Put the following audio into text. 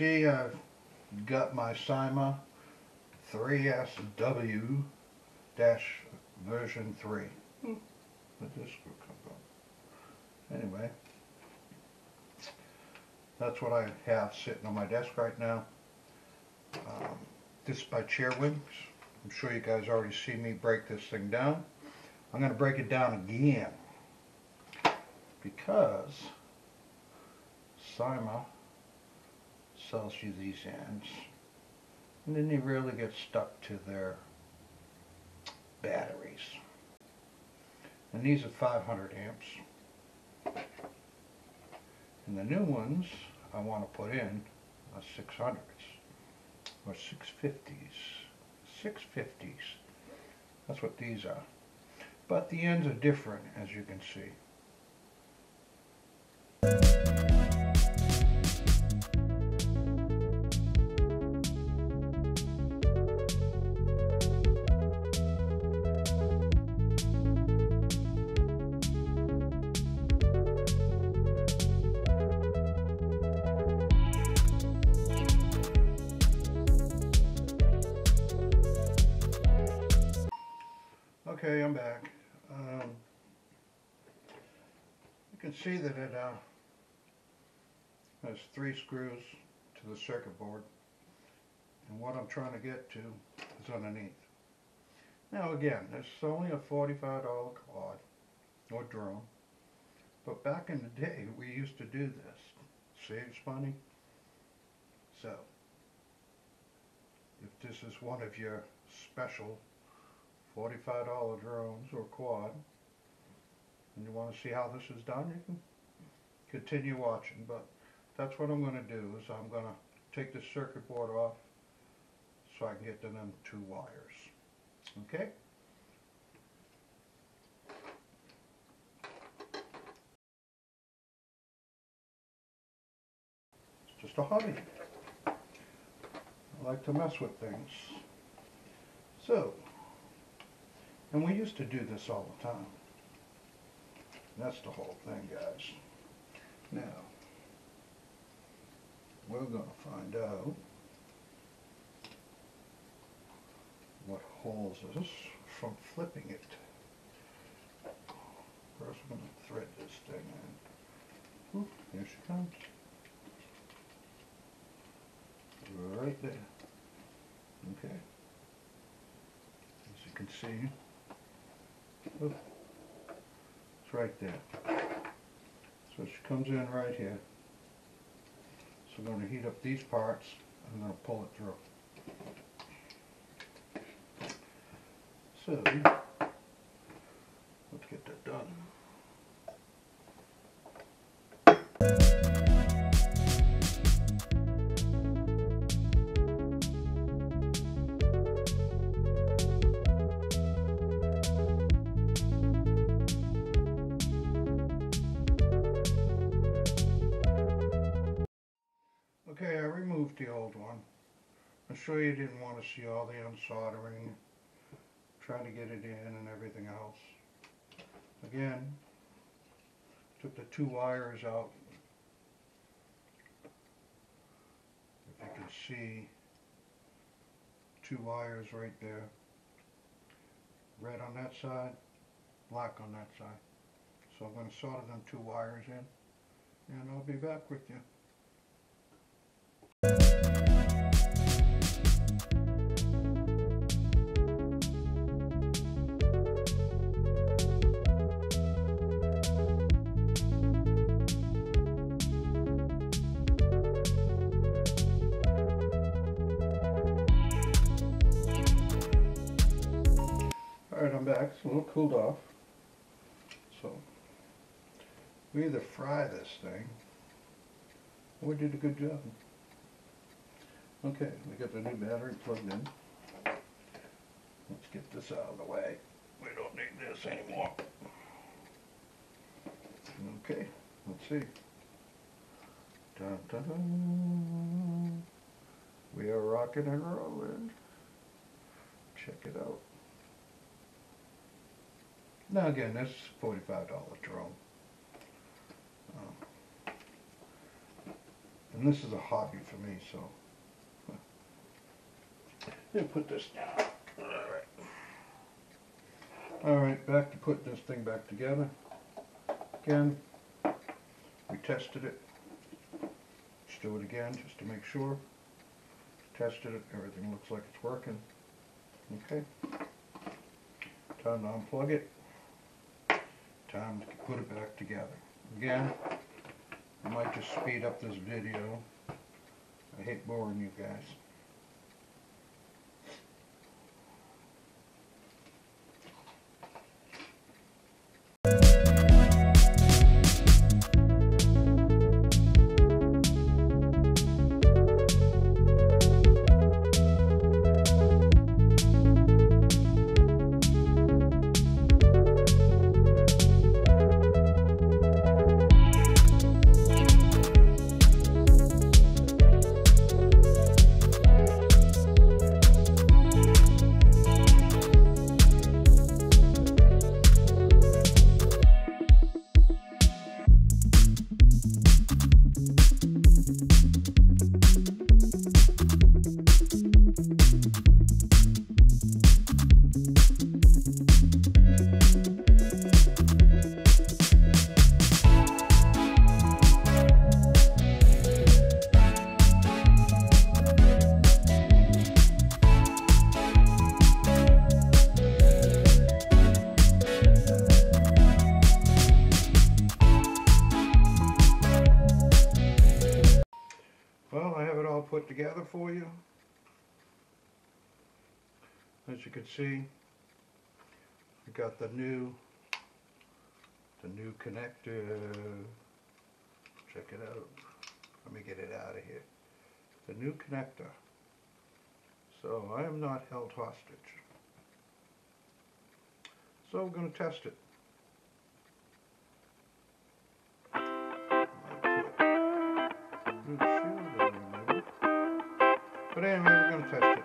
see, I've got my Syma 3SW-V3 But this will come up. Anyway, that's what I have sitting on my desk right now. This is by Chairwings. I'm sure you guys already see me break this thing down. I'm going to break it down again because Syma sells you these ends and then they really get stuck to their batteries. And these are 500 amps. And the new ones I want to put in are 600s or 650s. 650s. That's what these are. But the ends are different, as you can see. Okay, I'm back. You can see that it has 3 screws to the circuit board, and what I'm trying to get to is underneath. Now again, this is only a $45 quad or drone, but back in the day we used to do this. Saves money. So, if this is one of your special $45 drones or quad, and you want to see how this is done, you can continue watching. But that's what I'm going to do, is I'm going to take the circuit board off so I can get to them 2 wires. Okay? It's just a hobby. I like to mess with things. So, and we used to do this all the time. That's the whole thing, guys. Now, we're going to find out what holds us from flipping it. First, we're going to thread this thing in. Oop, here she comes. Right there. Okay. As you can see, oop, it's right there. So she comes in right here. So I'm going to heat up these parts and I'm going to pull it through. So, let's get that done. Okay, I removed the old one. I'm sure you didn't want to see all the unsoldering, trying to get it in and everything else. Again, took the 2 wires out. If you can see, 2 wires right there. Red on that side, black on that side. So I'm going to solder them 2 wires in, and I'll be back with you. Alright, I'm back. It's a little cooled off. So, we either fry this thing, or we did a good job. Okay, we got the new battery plugged in. Let's get this out of the way. We don't need this anymore. Okay, let's see. Dun, dun, dun. We are rocking and rolling. Check it out. Now again, this is a $45 drone. And this is a hobby for me, so. Let me put this down. Alright, back to put this thing back together. Again, we tested it. Let's do it again just to make sure. Tested it, everything looks like it's working. Okay. Time to unplug it. Time to put it back together. Again, I might just speed up this video. I hate boring you guys. Well, I have it all put together for you. As you can see, we got the new connector. Check it out. Let me get it out of here. The new connector. So I am not held hostage. So we're going to test it. But anyway, we're going to test it.